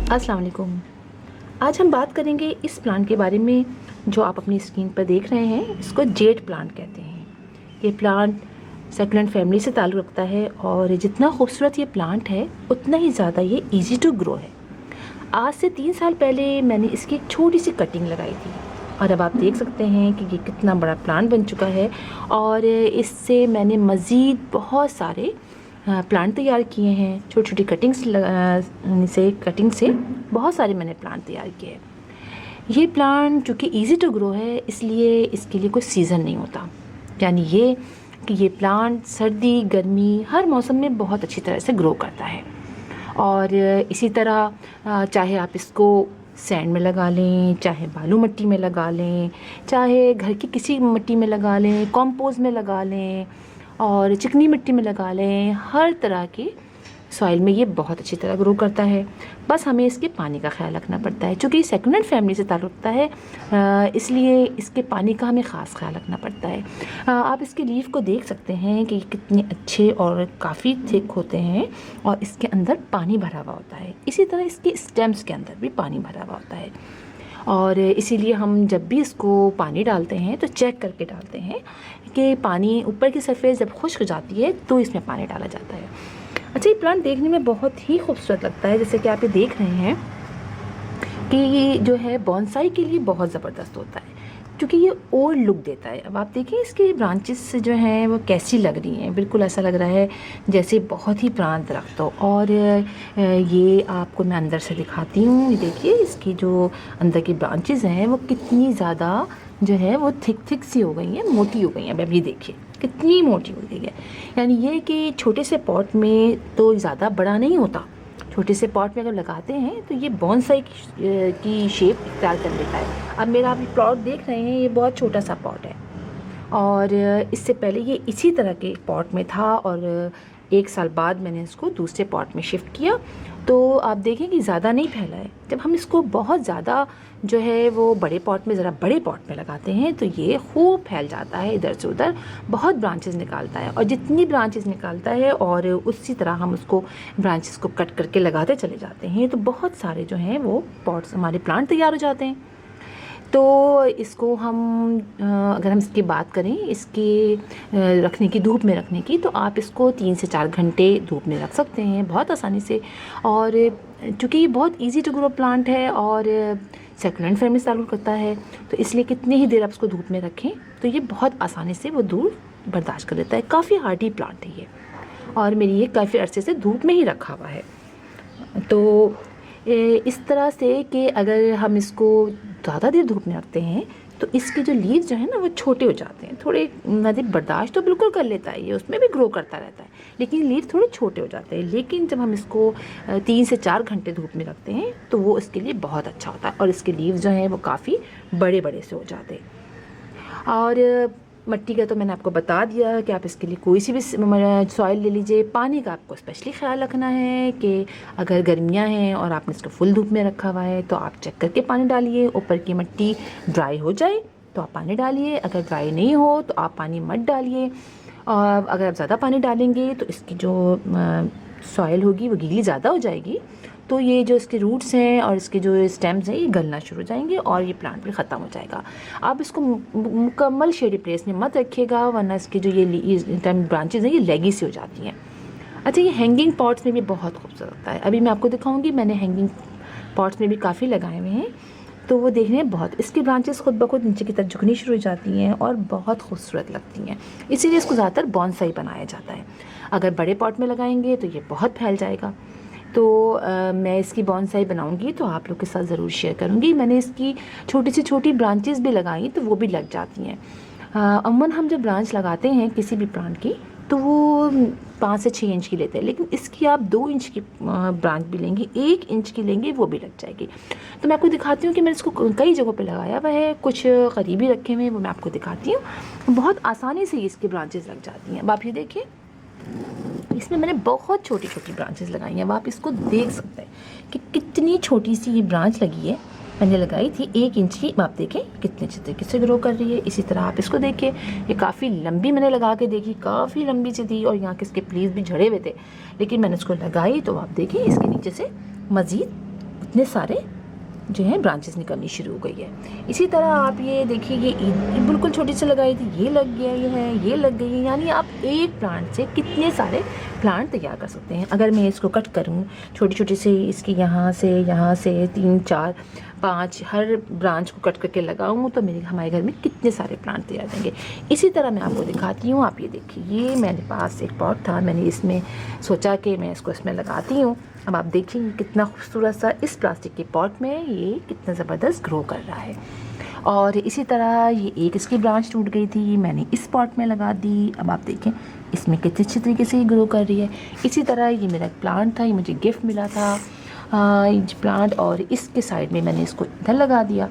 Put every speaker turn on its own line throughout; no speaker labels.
अस्सलाम वालेकुम। आज हम बात करेंगे इस प्लांट के बारे में जो आप अपनी स्क्रीन पर देख रहे हैं। इसको जेड प्लांट कहते हैं। ये प्लांट सक्युलेंट फैमिली से ताल्लुक़ रखता है और जितना खूबसूरत ये प्लांट है उतना ही ज़्यादा ये इजी टू ग्रो है। आज से 3 साल पहले मैंने इसकी एक छोटी सी कटिंग लगाई थी और अब आप देख सकते हैं कि ये कितना बड़ा प्लांट बन चुका है। और इससे मैंने मज़ीद बहुत सारे प्लांट तैयार किए हैं। छोटी छोटी कटिंग से बहुत सारे मैंने प्लांट तैयार किए हैं। ये प्लांट चूँकि इजी टू ग्रो है इसलिए इसके लिए कोई सीज़न नहीं होता, यानी ये कि ये प्लांट सर्दी गर्मी हर मौसम में बहुत अच्छी तरह से ग्रो करता है। और इसी तरह चाहे आप इसको सैंड में लगा लें, चाहे बालू मिट्टी में लगा लें, चाहे घर की किसी मिट्टी में लगा लें, कंपोस्ट में लगा लें और चिकनी मिट्टी में लगा लें, हर तरह की सॉइल में ये बहुत अच्छी तरह ग्रो करता है। बस हमें इसके पानी का ख्याल रखना पड़ता है। चूँकि सेकुलेंट फैमिली से ताल्लुक़ रखता है इसलिए इसके पानी का हमें ख़ास ख्याल रखना पड़ता है। आप इसके लीफ को देख सकते हैं कि कितने अच्छे और काफ़ी थिक होते हैं और इसके अंदर पानी भरा हुआ होता है। इसी तरह इसके स्टेम्स के अंदर भी पानी भरा हुआ होता है और इसीलिए हम जब भी इसको पानी डालते हैं तो चेक करके डालते हैं कि पानी ऊपर की सरफेस जब खुश्क हो जाती है तो इसमें पानी डाला जाता है। अच्छा, ये प्लांट देखने में बहुत ही खूबसूरत लगता है। जैसे कि आप ये देख रहे हैं कि ये जो है बॉन्साई के लिए बहुत ज़बरदस्त होता है क्योंकि ये और लुक देता है। अब आप देखिए इसके ब्रांचेस जो हैं वो कैसी लग रही हैं, बिल्कुल ऐसा लग रहा है जैसे बहुत ही पुराना दरख्त हो। और ये आपको मैं अंदर से दिखाती हूँ। ये देखिए इसकी जो अंदर की ब्रांचेस हैं वो कितनी ज़्यादा जो है वो थिक सी हो गई हैं, मोटी हो गई हैं। अब ये देखिए कितनी मोटी हो गई है। यानी ये कि छोटे से पॉट में तो ज़्यादा बड़ा नहीं होता, छोटे से पॉट में अगर लगाते हैं तो ये बॉन्साई की शेप इख्तियार कर लेता है। अब मेरा आप प्लॉट देख रहे हैं, ये बहुत छोटा सा पॉट है और इससे पहले ये इसी तरह के पॉट में था और 1 साल बाद मैंने इसको दूसरे पॉट में शिफ्ट किया। तो आप देखें कि ज़्यादा नहीं फैला है। जब हम इसको बहुत ज़्यादा जो है वो बड़े पॉट में, ज़रा बड़े पॉट में लगाते हैं तो ये खूब फैल जाता है, इधर से उधर बहुत ब्रांचेस निकालता है। और जितनी ब्रांचेस निकालता है और उसी तरह हम उसको ब्रांचेस को कट करके लगाते चले जाते हैं तो बहुत सारे जो हैं वो पॉट्स हमारे प्लांट तैयार हो जाते हैं। तो इसको हम अगर हम इसकी बात करें इसके रखने की, धूप में रखने की, तो आप इसको 3 से 4 घंटे धूप में रख सकते हैं बहुत आसानी से। और चूँकि ये बहुत इजी टू ग्रो प्लांट है और सेकुलेंट फैमिली से ताल्लुक़ रखता है तो इसलिए कितनी ही देर आप इसको धूप में रखें तो ये बहुत आसानी से वो धूप बर्दाश्त कर लेता है। काफ़ी हार्डी प्लांट है ये और मेरी ये काफ़ी अरसे से धूप में ही रखा हुआ है। तो इस तरह से कि अगर हम इसको ज़्यादा देर धूप में रखते हैं तो इसके जो लीव्स जो है ना वो छोटे हो जाते हैं। थोड़े नज़दीक बर्दाश्त तो बिल्कुल कर लेता है, ये उसमें भी ग्रो करता रहता है, लेकिन लीव थोड़े छोटे हो जाते हैं। लेकिन जब हम इसको 3 से 4 घंटे धूप में रखते हैं तो वो इसके लिए बहुत अच्छा होता है और इसके लीव्स जो हैं वो काफ़ी बड़े बड़े से हो जाते हैं। और मिट्टी का तो मैंने आपको बता दिया कि आप इसके लिए कोई सी भी सॉइल ले लीजिए। पानी का आपको स्पेशली ख्याल रखना है कि अगर गर्मियां हैं और आपने इसको फुल धूप में रखा हुआ है तो आप चेक करके पानी डालिए। ऊपर की मिट्टी ड्राई हो जाए तो आप पानी डालिए, अगर ड्राई नहीं हो तो आप पानी मत डालिए। और अगर आप ज़्यादा पानी डालेंगे तो इसकी जो सॉइल होगी वो गीली ज़्यादा हो जाएगी तो ये जो इसके रूट्स हैं और इसके जो स्टेम्स हैं ये गलना शुरू हो जाएंगे और ये प्लांट भी ख़त्म हो जाएगा। आप इसको मुकम्मल शेडी प्लेस में मत रखिएगा वरना इसकी जो ये ब्रांचेज हैं ये लेगी सी हो जाती हैं। अच्छा, ये हैंगिंग पॉट्स में भी बहुत खूबसूरत लगता है। अभी मैं आपको दिखाऊंगी, मैंने हैंगिंग पॉट्स में भी काफ़ी लगाए हुए हैं तो वो देखने में बहुत, इसकी ब्रांचेस खुद ब खुद नीचे की तरफ झुकनी शुरू हो जाती हैं और बहुत खूबसूरत लगती हैं। इसीलिए इसको ज़्यादातर बॉन्साई बनाया जाता है। अगर बड़े पॉट में लगाएंगे तो ये बहुत फैल जाएगा। तो मैं इसकी बॉन्साई बनाऊंगी तो आप लोग के साथ ज़रूर शेयर करूंगी। मैंने इसकी छोटी से छोटी ब्रांचेस भी लगाई तो वो भी लग जाती हैं। अमूमन हम जब ब्रांच लगाते हैं किसी भी प्लांट की तो वो 5 से 6 इंच की लेते हैं, लेकिन इसकी आप 2 इंच की ब्रांच भी लेंगे, 1 इंच की लेंगे वो भी लग जाएगी। तो मैं आपको दिखाती हूँ कि मैंने इसको कई जगहों पे लगाया हुआ है, कुछ करीबी रखे हुए हैं वो मैं आपको दिखाती हूँ। बहुत आसानी से इसकी ब्रांचेस लग जाती हैं। अब आप ये देखिए इसमें मैंने बहुत छोटी छोटी ब्रांचेस लगाई हैं। अब आप इसको देख सकते हैं कि कितनी छोटी सी ये ब्रांच लगी है। मैंने लगाई थी 1 इंच की। आप देखें कितने अच्छे तरीके से ग्रो कर रही है। इसी तरह आप इसको देखिए, ये काफ़ी लंबी मैंने लगा के देखी, काफ़ी लंबी सी थी और यहाँ के इसके प्लीज भी झड़े हुए थे, लेकिन मैंने इसको लगाई तो आप देखिए इसके नीचे से मज़ीद कितने सारे जो है ब्रांचेस निकलनी शुरू हो गई है। इसी तरह आप ये देखिए, ये बिल्कुल छोटी सी लगाई थी, ये लग गया, ये लग गई है। यानी आप एक प्लांट से कितने सारे प्लांट तैयार कर सकते हैं। अगर मैं इसको कट करूं छोटी छोटी से, इसकी यहाँ से 3 4 5 हर ब्रांच को कट करके लगाऊं तो हमारे घर में कितने सारे प्लांट तैयार देंगे। इसी तरह मैं आपको दिखाती हूँ। आप ये देखिए, ये मेरे पास एक पॉट था, मैंने इसमें सोचा कि मैं इसको इसमें लगाती हूँ। अब आप देखिए कितना खूबसूरत सा इस प्लास्टिक के पॉट में ये कितना ज़बरदस्त ग्रो कर रहा है। और इसी तरह ये एक इसकी ब्रांच टूट गई थी, मैंने इस पॉट में लगा दी। अब आप देखें इसमें कितने अच्छी तरीके से ये ग्रो कर रही है। इसी तरह ये मेरा प्लांट था, ये मुझे गिफ्ट मिला था ये प्लांट, और इसके साइड में मैंने इसको इधर लगा दिया।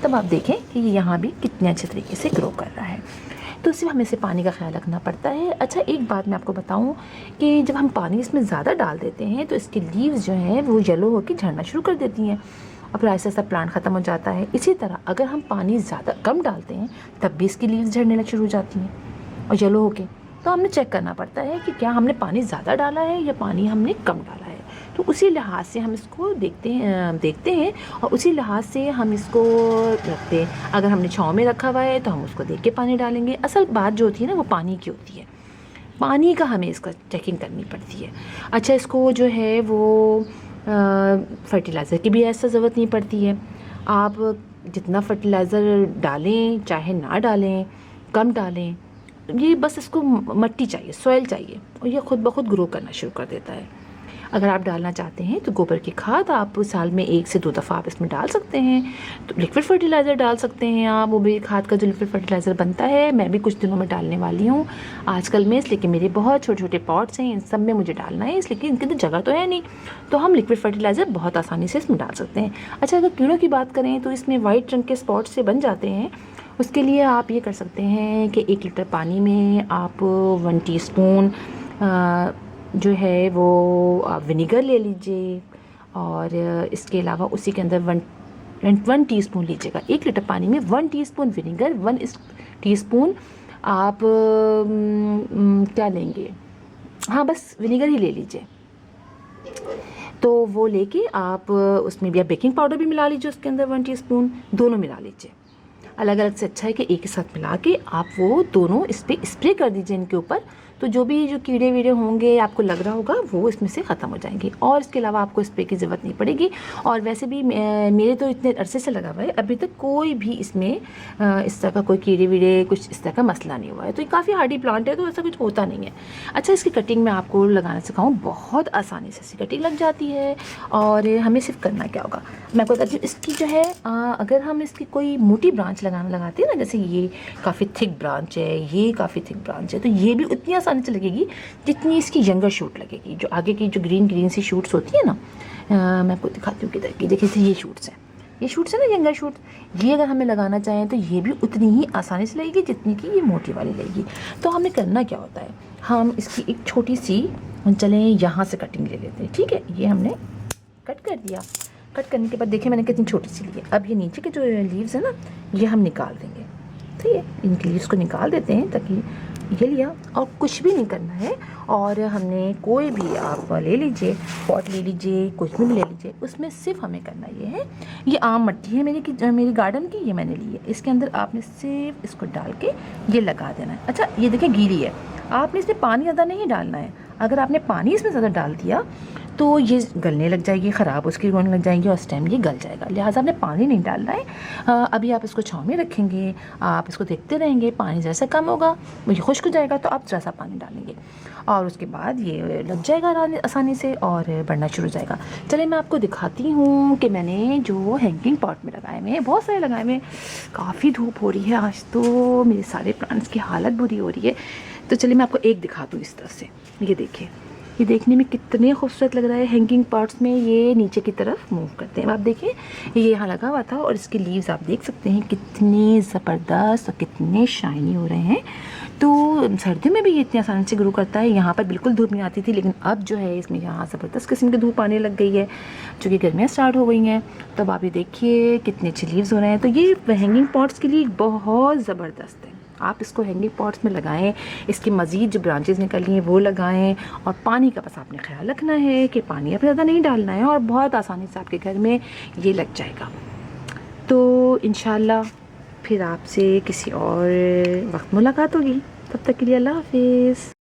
तब आप देखें कि ये यहाँ भी कितने अच्छे तरीके से ग्रो कर रहा है। तो सिर्फ हमें से पानी का ख्याल रखना पड़ता है। अच्छा, एक बात मैं आपको बताऊं कि जब हम पानी इसमें ज़्यादा डाल देते हैं तो इसकी लीव्स जो हैं वो येलो होकर झड़ना शुरू कर देती हैं और फिर ऐसा ऐसा प्लांट ख़त्म हो जाता है। इसी तरह अगर हम पानी ज़्यादा कम डालते हैं तब भी इसकी लीव्स झड़ने लग शुरू हो जाती हैं और येलो होके। तो हमने चेक करना पड़ता है कि क्या हमने पानी ज़्यादा डाला है या पानी हमने कम डाला है। तो उसी लिहाज से हम इसको देखते हैं और उसी लिहाज से हम इसको रखते हैं। अगर हमने छाँव में रखा हुआ है तो हम उसको देख के पानी डालेंगे। असल बात जो होती है ना वो पानी की होती है, पानी का हमें इसका चेकिंग करनी पड़ती है। अच्छा, इसको जो है वो फर्टिलाइज़र की भी ऐसा ज़रूरत नहीं पड़ती है। आप जितना फर्टिलाइज़र डालें चाहे ना डालें, कम डालें, ये बस इसको मट्टी चाहिए, सॉइल चाहिए और ये खुद ब खुद ग्रो करना शुरू कर देता है। अगर आप डालना चाहते हैं तो गोबर की खाद आप साल में 1 से 2 दफ़ा आप इसमें डाल सकते हैं। तो लिक्विड फर्टिलाइज़र डाल सकते हैं आप, वो भी खाद का जो लिक्विड फर्टिलाइज़र बनता है, मैं भी कुछ दिनों में डालने वाली हूँ आजकल में, इसलिए कि मेरे बहुत छोटे छोटे पॉट्स हैं, इन सब में मुझे डालना है, इसलिए कि इनके अंदर जगह तो है नहीं, तो हम लिक्विड फर्टिलाइज़र बहुत आसानी से इसमें डाल सकते हैं। अच्छा, अगर कीड़ों की बात करें तो इसमें वाइट रंग के स्पॉट से बन जाते हैं। उसके लिए आप ये कर सकते हैं कि 1 लीटर पानी में आप 1 टीस्पून जो है वो आप विनीगर ले लीजिए और इसके अलावा उसी के अंदर 1 टीस्पून लीजिएगा। 1 लीटर पानी में 1 टीस्पून विनीगर, 1 टीस्पून आप क्या लेंगे, हाँ बस विनीगर ही ले लीजिए। तो वो लेके आप उसमें भी आप बेकिंग पाउडर भी मिला लीजिए, उसके अंदर 1 टीस्पून, दोनों मिला लीजिए। अलग अलग से अच्छा है कि एक ही साथ मिला के आप वो दोनों इस पर स्प्रे कर दीजिए इनके ऊपर। तो जो कीड़े वीड़े होंगे आपको लग रहा होगा वो इसमें से ख़त्म हो जाएंगे और इसके अलावा आपको स्प्रे की ज़रूरत नहीं पड़ेगी। और वैसे भी मेरे तो इतने अरसे से लगा हुआ है, अभी तक कोई भी इसमें इस तरह का कोई कीड़े वीड़े कुछ इस तरह का मसला नहीं हुआ है। तो ये काफ़ी हार्डी प्लांट है तो ऐसा कुछ होता नहीं है। अच्छा, इसकी कटिंग मैं आपको लगाना सिखाऊँ, बहुत आसानी से इसकी कटिंग लग जाती है और हमें सिर्फ करना क्या होगा मैं आपको बताती हूँ। इसकी जो है अगर हम इसकी कोई मोटी ब्रांच लगाते हैं ना, जैसे ये काफ़ी थिक ब्रांच है, ये काफ़ी थिक ब्रांच है, तो ये भी उतनी आसानी से लगेगी जितनी इसकी यंगर शूट लगेगी। जो आगे की जो ग्रीन सी शूट्स होती है ना, मैं आपको दिखाती हूँ किधर की। देखिए ये शूट्स हैं ना, यंगर शूट, ये अगर हमें लगाना चाहें तो ये भी उतनी ही आसानी से लगेगी जितनी की ये मोटी वाली लगेगी। तो हमें करना क्या होता है, हम इसकी एक छोटी सी चलें यहाँ से कटिंग ले लेते हैं। ठीक है, ये हमने कट कर दिया। कट करने के बाद देखिए मैंने कितनी छोटी सी ली है। अब ये नीचे के जो लीव्स है ना ये हम निकाल देंगे। ठीक है, इनके लीव्स को निकाल देते हैं ताकि ये लिया और कुछ भी नहीं करना है। और हमने कोई भी आप ले लीजिए, पॉट ले लीजिए, कुछ भी ले लीजिए, उसमें सिर्फ हमें करना ये है, ये आम मिट्टी है मेरी गार्डन की, ये मैंने ली है। इसके अंदर आपने सिर्फ इसको डाल के ये लगा देना है। अच्छा, ये देखिए गीली है, आपने इसमें पानी ज़्यादा नहीं डालना है। अगर आपने पानी इसमें ज़्यादा डाल दिया तो ये गलने लग जाएगी, ख़राब उसकी होने लग जाएंगी और उस टाइम ये गल जाएगा। लिहाजा आपने पानी नहीं डालना है। अभी आप इसको छाँव में रखेंगे, आप इसको देखते रहेंगे, पानी जैसा कम होगा ये खुश्क हो जाएगा तो आप जरा सा पानी डालेंगे और उसके बाद ये लग जाएगा आसानी से और बढ़ना शुरू हो जाएगा। चलिए मैं आपको दिखाती हूँ कि मैंने जो हैंगिंग पॉट में लगाए हुए हैं, बहुत सारे लगाए हुए हैं। काफ़ी धूप हो रही है आज तो मेरे सारे प्लांट्स की हालत बुरी हो रही है। तो चलिए मैं आपको एक दिखा दूँ इस तरह से। ये देखिए, ये देखने में कितने खूबसूरत लग रहा है। हैंगिंग पॉट्स में ये नीचे की तरफ मूव करते हैं। आप देखिए ये यहाँ लगा हुआ था और इसके लीव्स आप देख सकते हैं कितने ज़बरदस्त और कितने शाइनी हो रहे हैं। तो सर्दियों में भी ये इतनी आसानी से ग्रो करता है। यहाँ पर बिल्कुल धूप नहीं आती थी, लेकिन अब जो है इसमें यहाँ ज़बरदस्त किस्म की धूप आने लग गई है क्योंकि गर्मियाँ स्टार्ट हो गई हैं। तब आप ये देखिए कितने अच्छे लीव्स हो रहे हैं। तो ये हैंगिंग पॉट्स के लिए बहुत ज़बरदस्त है, आप इसको हैंगिंग पॉट्स में लगाएं, इसकी मज़ीद जो ब्रांचेस निकली हैं वो लगाएं, और पानी का बस आपने ख्याल रखना है कि पानी आपने ज़्यादा नहीं डालना है, और बहुत आसानी से आपके घर में ये लग जाएगा। तो इंशाल्लाह फिर आपसे किसी और वक्त मुलाकात होगी, तब तक के लिए अल्लाह हाफिज़।